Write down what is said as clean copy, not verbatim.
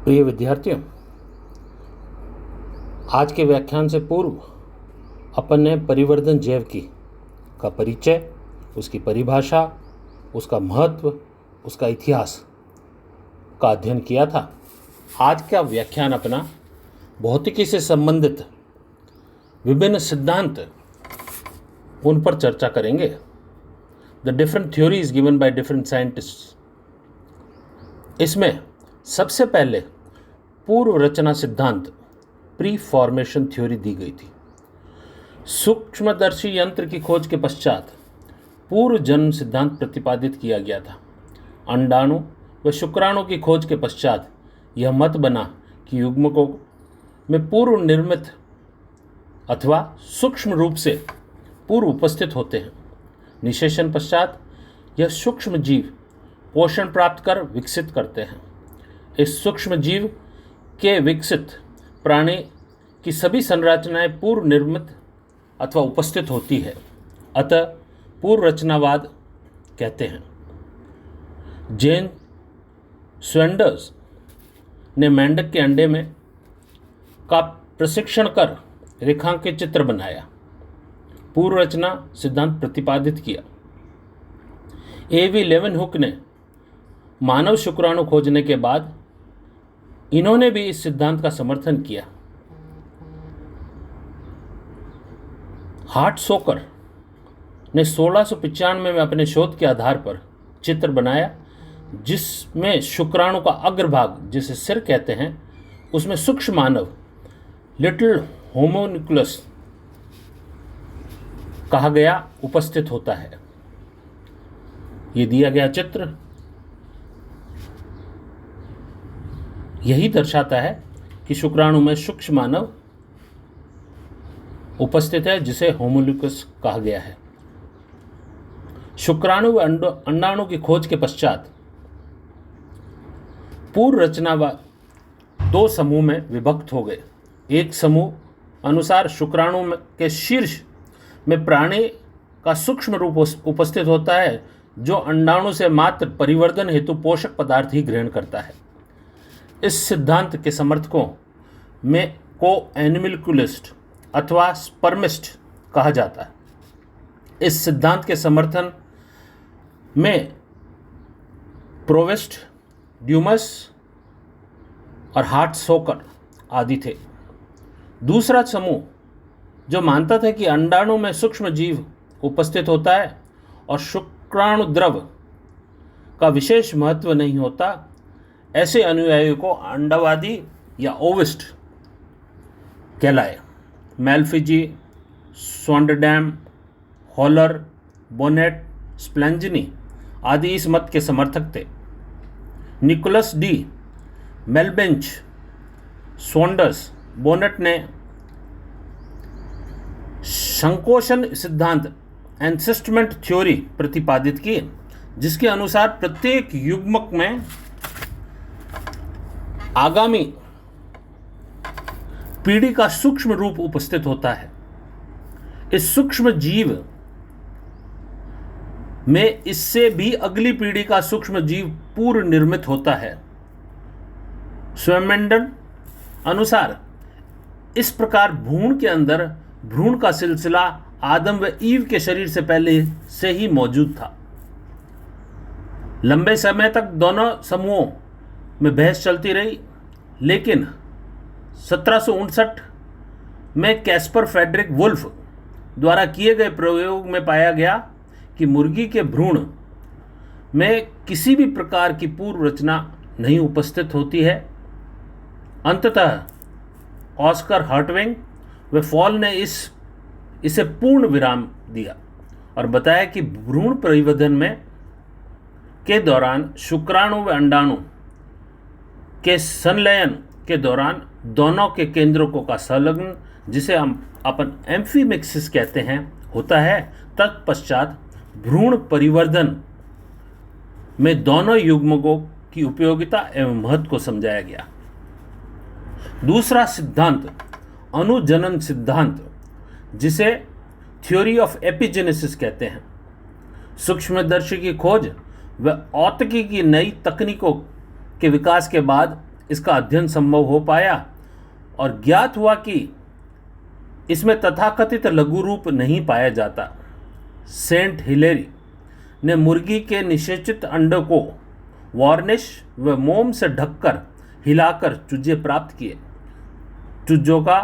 प्रिय विद्यार्थियों, आज के व्याख्यान से पूर्व अपन ने परिवर्धन जैविकी का परिचय, उसकी परिभाषा, उसका महत्व, उसका इतिहास का अध्ययन किया था। आज का व्याख्यान अपना भौतिकी से संबंधित विभिन्न सिद्धांत, उन पर चर्चा करेंगे। The different theories given by different scientists. इसमें सबसे पहले पूर्व रचना सिद्धांत, प्री फॉर्मेशन थ्योरी दी गई थी। सूक्ष्मदर्शी यंत्र की खोज के पश्चात पूर्व जन्म सिद्धांत प्रतिपादित किया गया था। अंडाणु व शुक्राणु की खोज के पश्चात यह मत बना कि युग्मकों में पूर्व निर्मित अथवा सूक्ष्म रूप से पूर्व उपस्थित होते हैं। निषेचन पश्चात यह सूक्ष्म जीव पोषण प्राप्त कर विकसित करते हैं। इस सूक्ष्म जीव के विकसित प्राणी की सभी संरचनाएं पूर्व निर्मित अथवा उपस्थित होती है, अतः पूर्व रचनावाद कहते हैं। जेन स्वेंडर्स ने मेंढक के अंडे में का प्रशिक्षण कर रेखांकित चित्र बनाया, पूर्व रचना सिद्धांत प्रतिपादित किया। एवी लेवेनहुक ने मानव शुक्राणु खोजने के बाद इन्होंने भी इस सिद्धांत का समर्थन किया। हार्टसोकर ने 1695 में अपने शोध के आधार पर चित्र बनाया, जिसमें शुक्राणु का अग्रभाग, जिसे सिर कहते हैं, उसमें सूक्ष्म मानव लिटिल होमोन्यूक्लस कहा गया उपस्थित होता है। ये दिया गया चित्र यही दर्शाता है कि शुक्राणु में सूक्ष्म मानव उपस्थित है, जिसे होमोन्यूक्लस कहा गया है। शुक्राणु व अंडाणु की खोज के पश्चात पूर्व रचनावाद दो समूह में विभक्त हो गए। एक समूह अनुसार शुक्राणु के शीर्ष में प्राणी का सूक्ष्म रूप उपस्थित होता है, जो अंडाणु से मात्र परिवर्धन हेतु पोषक पदार्थ ही ग्रहण करता है। इस सिद्धांत के समर्थकों में को एनिमल्कुलिस्ट अथवा स्पर्मिस्ट कहा जाता है। इस सिद्धांत के समर्थन में प्रोवेस्ट, ड्यूमस और हार्टसोकर आदि थे। दूसरा समूह जो मानता था कि अंडाणु में सूक्ष्म जीव उपस्थित होता है और शुक्राणु द्रव का विशेष महत्व नहीं होता, ऐसे अनुयायियों को अंडवादी या ओविस्ट कहलाए। मैल्फिजी, स्वॉन्डरडैम, हॉलर, बोनेट, स्प्लेंजनी आदि इस मत के समर्थक थे। निकोलस डी मेलबेंच, स्वॉन्डर्स, बोनेट ने संकोचन सिद्धांत एनसेस्टमेंट थ्योरी प्रतिपादित की, जिसके अनुसार प्रत्येक युग्मक में आगामी पीढ़ी का सूक्ष्म रूप उपस्थित होता है। इस सूक्ष्म जीव में इससे भी अगली पीढ़ी का सूक्ष्म जीव पूर्व निर्मित होता है। स्वयमेंडन अनुसार इस प्रकार भ्रूण के अंदर भ्रूण का सिलसिला आदम व ईव के शरीर से पहले से ही मौजूद था। लंबे समय तक दोनों समूहों में बहस चलती रही, लेकिन 1759 में कैस्पर फ्रेडरिक वुल्फ द्वारा किए गए प्रयोग में पाया गया कि मुर्गी के भ्रूण में किसी भी प्रकार की पूर्व रचना नहीं उपस्थित होती है। अंततः ऑस्कर हर्टविंग व फॉल ने इसे पूर्ण विराम दिया और बताया कि भ्रूण परिवर्धन में के दौरान शुक्राणु व अंडाणु के संलयन के दौरान दोनों के केंद्रकों का संलग्न, जिसे हम अपन एम्फीमिक्सिस कहते हैं, होता है। तत्पश्चात भ्रूण परिवर्धन में दोनों युग्मकों की उपयोगिता एवं महत्व को समझाया गया। दूसरा सिद्धांत अनुजनन सिद्धांत, जिसे थ्योरी ऑफ एपिजेनेसिस कहते हैं, सूक्ष्मदर्शी की खोज व औत्की की नई तकनीकों के विकास के बाद इसका अध्ययन संभव हो पाया और ज्ञात हुआ कि इसमें तथाकथित लघु रूप नहीं पाया जाता। सेंट हिलेरी ने मुर्गी के निषेचित अंडों को वार्निश व मोम से ढककर हिलाकर चूजे प्राप्त किए। चूजों का